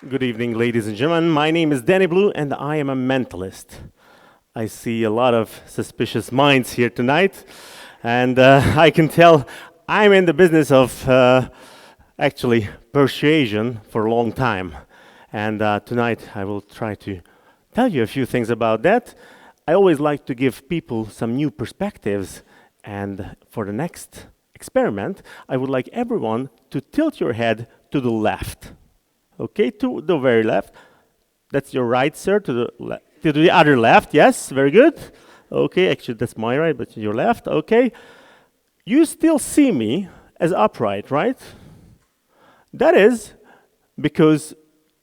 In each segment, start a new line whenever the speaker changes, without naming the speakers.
Good evening, ladies and gentlemen. My name is Danny Blue, and I am a mentalist. I see a lot of suspicious minds here tonight, and I can tell I'm in the business of actually persuasion for a long time. And tonight I will try to tell you a few things about that. I always like to give people some new perspectives, and for the next experiment, I would like everyone to tilt your head to the left. Okay, to the very left. That's your right, sir, to the other left. Yes, very good. Okay, actually that's my right, but your left. Okay. You still see me as upright, right? That is because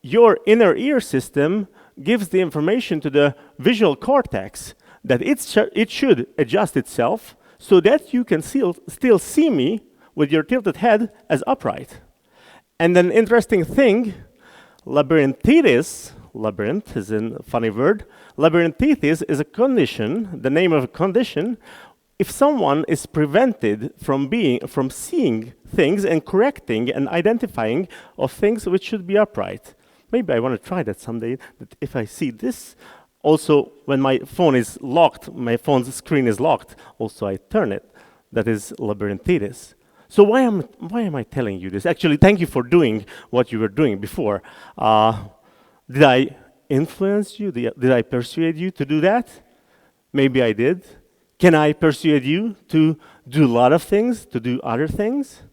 your inner ear system gives the information to the visual cortex that it should adjust itself so that you can still see me with your tilted head as upright. And an interesting thing, labyrinthitis, labyrinth is a funny word, labyrinthitis is a condition, the name of a condition, if someone is prevented from seeing things and correcting and identifying of things which should be upright. Maybe I want to try that someday, that if I see this, also when my phone is locked, my phone's screen is locked, also I turn it. That is labyrinthitis. So why am I telling you this? Actually, thank you for doing what you were doing before. Did I influence you? Did I persuade you to do that? Maybe I did. Can I persuade you to do a lot of things, to do other things?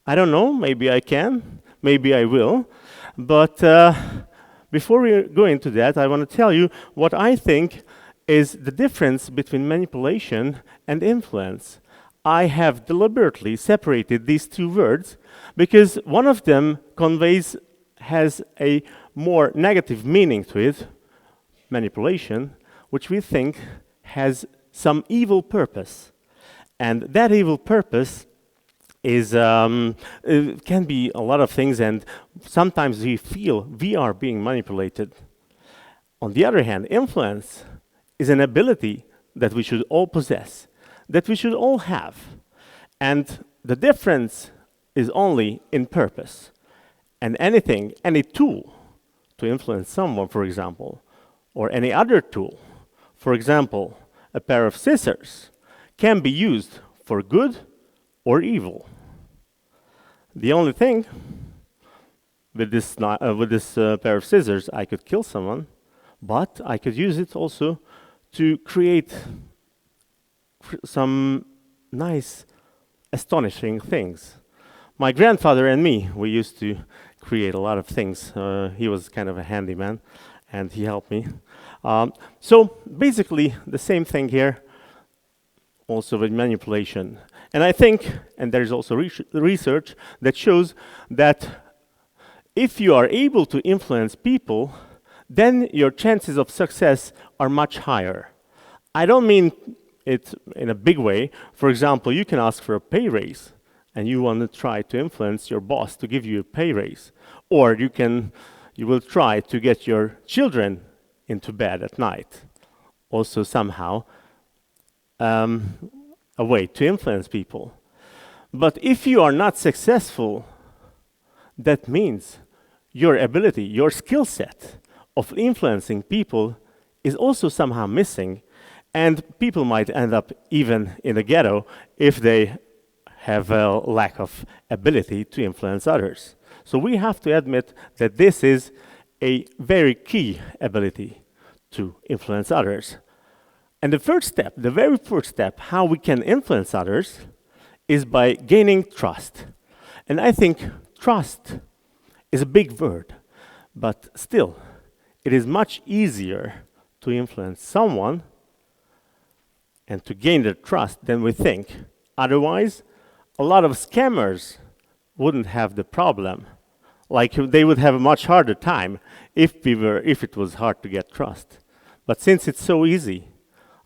I don't know. Maybe I can. Maybe I will. But before we go into that, I want to tell you what I think is the difference between manipulation and influence. I have deliberately separated these two words because one of them has a more negative meaning to it, manipulation, which we think has some evil purpose. And that evil purpose it can be a lot of things, and sometimes we feel we are being manipulated. On the other hand, influence is an ability that we should all possess, that we should all have. And the difference is only in purpose. And any tool to influence someone, for example, or any other tool, for example, a pair of scissors, can be used for good or evil. The only thing with this pair of scissors, I could kill someone, but I could use it also to create some nice, astonishing things. My grandfather and me, we used to create a lot of things. He was kind of a handyman, and he helped me. So basically, the same thing here, also with manipulation. And I think, and there is also research that shows that if you are able to influence people, then your chances of success are much higher. I don't mean it in a big way. For example, you can ask for a pay raise, and you want to try to influence your boss to give you a pay raise. Or you will try to get your children into bed at night. Also somehow a way to influence people. But if you are not successful, that means your ability, your skill set of influencing people is also somehow missing, and people might end up even in a ghetto if they have a lack of ability to influence others. So we have to admit that this is a very key ability to influence others. And the very first step, how we can influence others, is by gaining trust. And I think trust is a big word, but still, it is much easier to influence someone and to gain their trust than we think. Otherwise, a lot of scammers wouldn't have the problem. Like they would have a much harder time if it was hard to get trust. But since it's so easy,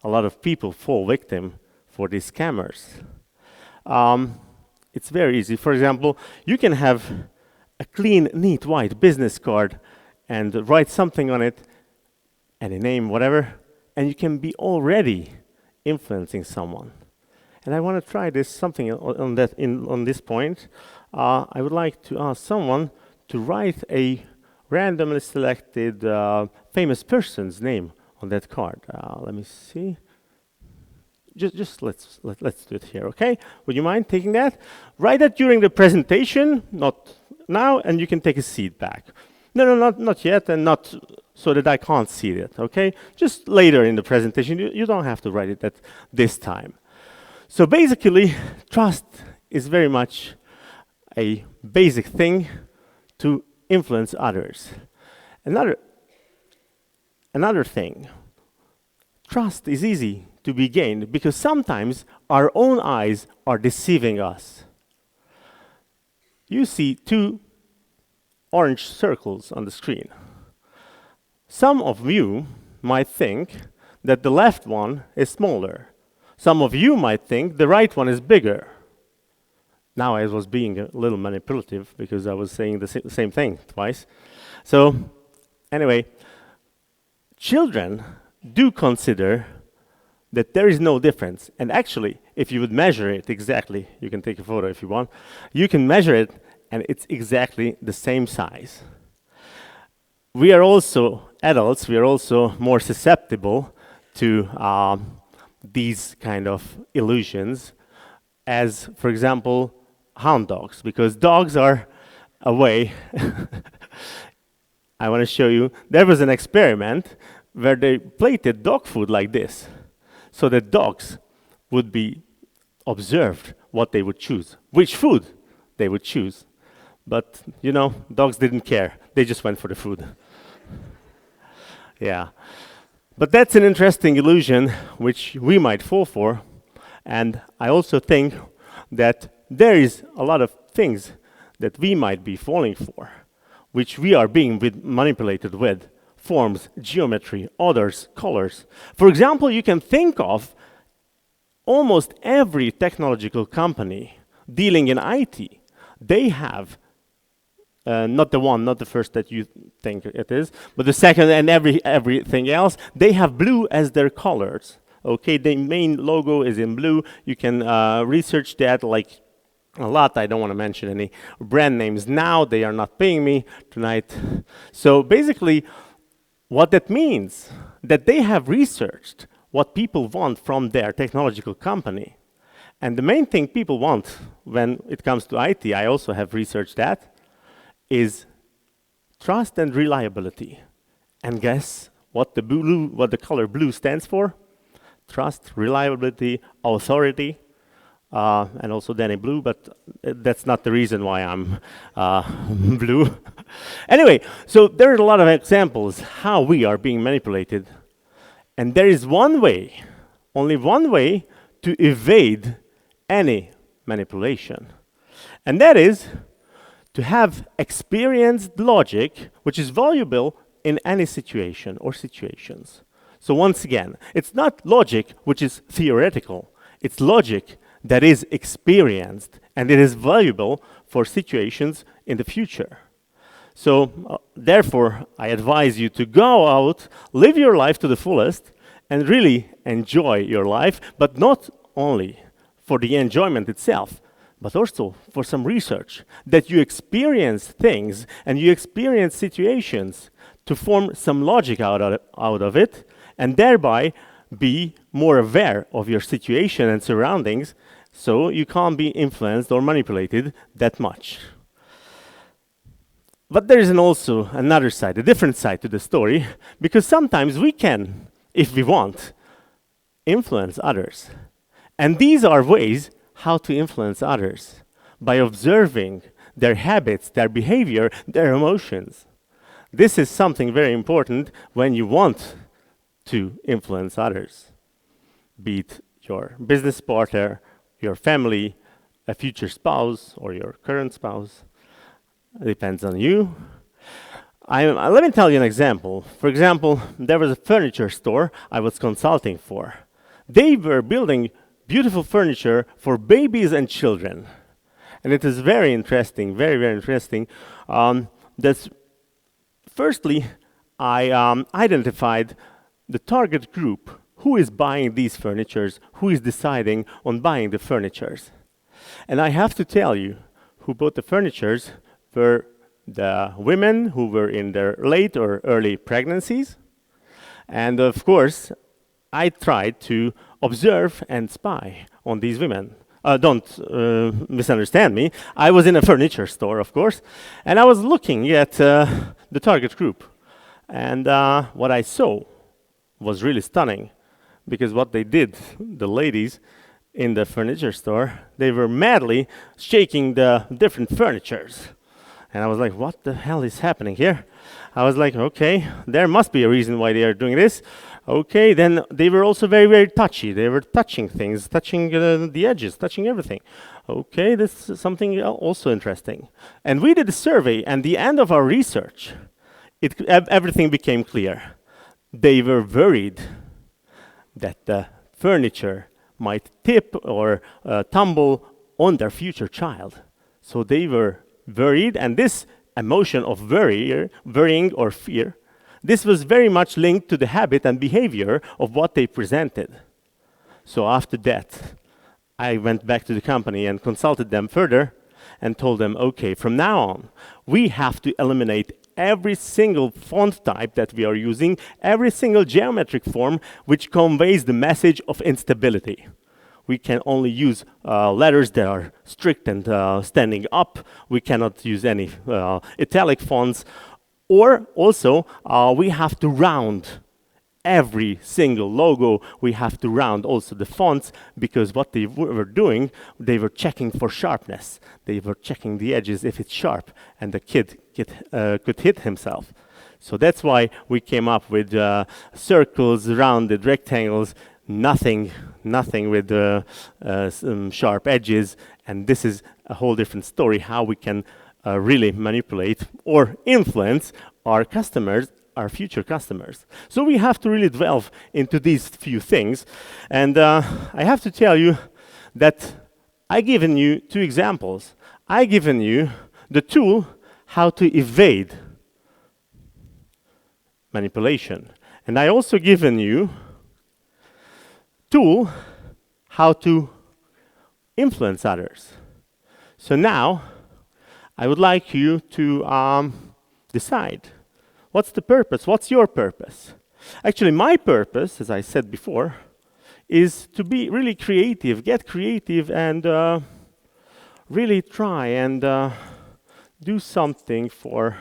a lot of people fall victim for these scammers. It's very easy. For example, you can have a clean, neat, white business card and write something on it, any name, whatever, and you can be already influencing someone. And I want to try something on this point. I would like to ask someone to write a randomly selected famous person's name on that card. Let me see. Just let's do it here, okay? Would you mind taking that? Write that during the presentation, not now, and you can take a seat back. No, not yet, and not so that I can't see it, okay? Just later in the presentation. You don't have to write it at this time. So basically, trust is very much a basic thing to influence others. Another thing, trust is easy to be gained because sometimes our own eyes are deceiving us. You see two orange circles on the screen. Some of you might think that the left one is smaller. Some of you might think the right one is bigger. Now I was being a little manipulative because I was saying the same thing twice. So anyway, children do consider that there is no difference. And actually, if you would measure it exactly, you can take a photo if you want, you can measure it and it's exactly the same size. We are also adults, we are also more susceptible to these kind of illusions as, for example, hound dogs, because dogs are a way. I want to show you, there was an experiment where they plated dog food like this, so that dogs would be observed what they would choose, which food they would choose. But, you know, dogs didn't care. They just went for the food. Yeah. But that's an interesting illusion which we might fall for. And I also think that there is a lot of things that we might be falling for, which we are being manipulated with. Forms, geometry, odors, colors. For example, you can think of almost every technological company dealing in IT. They have, not the first that you think it is, but the second and everything else, they have blue as their colors. Okay, the main logo is in blue. You can research that like a lot. I don't want to mention any brand names now. They are not paying me tonight. So basically, what that means, that they have researched what people want from their technological company. And the main thing people want when it comes to IT, I also have researched that, is trust and reliability. And guess what the color blue stands for? Trust, reliability, authority, and also Danny Blue, but that's not the reason why I'm blue. Anyway, so there are a lot of examples how we are being manipulated. And there is one way, only one way, to evade any manipulation. And that is to have experienced logic, which is valuable in any situation or situations. So once again, it's not logic which is theoretical. It's logic that is experienced and it is valuable for situations in the future. So therefore, I advise you to go out, live your life to the fullest, and really enjoy your life, but not only for the enjoyment itself, but also for some research, that you experience things and you experience situations to form some logic out of it, and thereby be more aware of your situation and surroundings, so you can't be influenced or manipulated that much. But there is also another side, a different side to the story, because sometimes we can, if we want, influence others. And these are ways how to influence others, by observing their habits, their behavior, their emotions. This is something very important when you want to influence others, be it your business partner, your family, a future spouse, or your current spouse. It depends on you. Let me tell you an example. For example, there was a furniture store I was consulting for. They were building beautiful furniture for babies and children. And it is very interesting, very, very interesting. Firstly, I identified the target group. Who is buying these furnitures? Who is deciding on buying the furnitures? And I have to tell you, who bought the furnitures were the women who were in their late or early pregnancies. And of course, I tried to observe and spy on these women. Don't misunderstand me. I was in a furniture store, of course, and I was looking at the target group. And what I saw was really stunning, because what they did, the ladies in the furniture store, they were madly shaking the different furnitures. And I was like, what the hell is happening here? I was like, okay, there must be a reason why they are doing this. Okay, then they were also very, very touchy. They were touching things, touching the edges, touching everything. Okay, this is something also interesting. And we did a survey, and the end of our research, everything became clear. They were worried that the furniture might tip or tumble on their future child. So they were worried, and this emotion of worrying or fear, this was very much linked to the habit and behavior of what they presented. So after that, I went back to the company and consulted them further and told them, okay, from now on, we have to eliminate every single font type that we are using, every single geometric form which conveys the message of instability. We can only use letters that are strict and standing up. We cannot use any italic fonts. Or also, we have to round every single logo. We have to round also the fonts, because what they were doing, they were checking for sharpness. They were checking the edges if it's sharp, and the kid could hit himself. So that's why we came up with circles, rounded rectangles, nothing with sharp edges. And this is a whole different story, how we can really manipulate or influence our customers, our future customers. So we have to really delve into these few things. And I have to tell you that I've given you 2 examples. I've given you the tool how to evade manipulation. And I also given you tool how to influence others. So now I would like you to decide, what's the purpose? What's your purpose? Actually, my purpose, as I said before, is to be really creative, get creative, and really try and do something for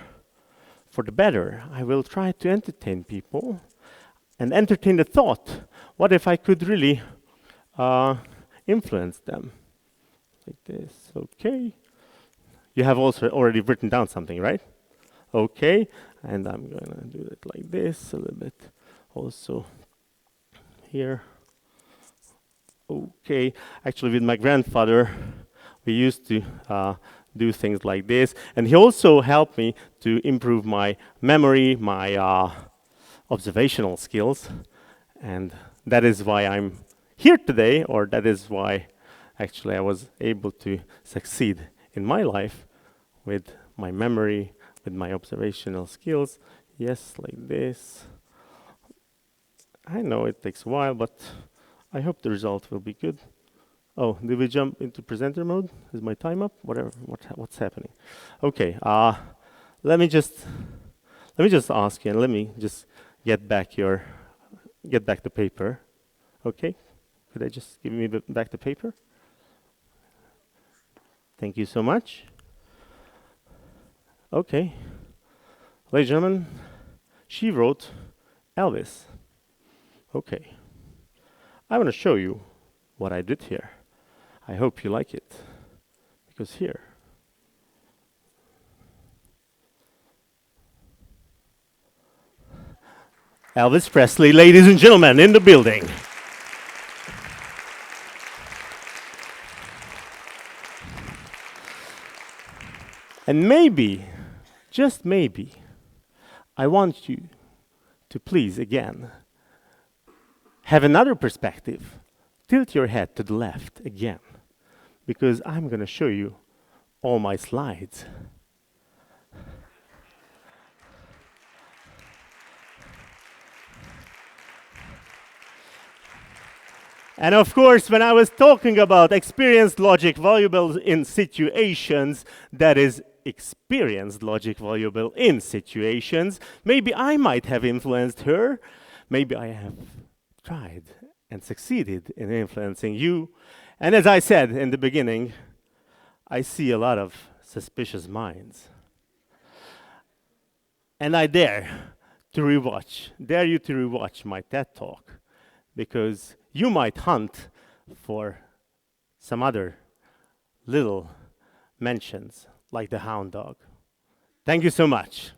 the better. I will try to entertain people and entertain the thought, what if I could really influence them? Like this, okay. You have also already written down something, right? Okay, and I'm gonna do it like this, a little bit also here. Okay, actually with my grandfather, we used to do things like this, and he also helped me to improve my memory, my observational skills, and that is why I'm here today, or that is why actually I was able to succeed in my life with my memory, with my observational skills. Yes, like this. I know it takes a while, but I hope the result will be good. Oh, did we jump into presenter mode? Is my time up? Whatever. What's happening? Okay. Let me just ask you, and let me just get back the paper. Okay. Could I just give me back the paper? Thank you so much. Okay. Ladies and gentlemen, she wrote Elvis. Okay. I want to show you what I did here. I hope you like it, because here, Elvis Presley, ladies and gentlemen, in the building. And maybe, just maybe, I want you to please again have another perspective. Tilt your head to the left again, because I'm going to show you all my slides. And of course, when I was talking about experienced logic valuable in situations, that is experienced logic valuable in situations. Maybe I might have influenced her. Maybe I have tried and succeeded in influencing you. And as I said in the beginning, I see a lot of suspicious minds. And I dare you to rewatch my TED Talk, because you might hunt for some other little mentions like the hound dog. Thank you so much.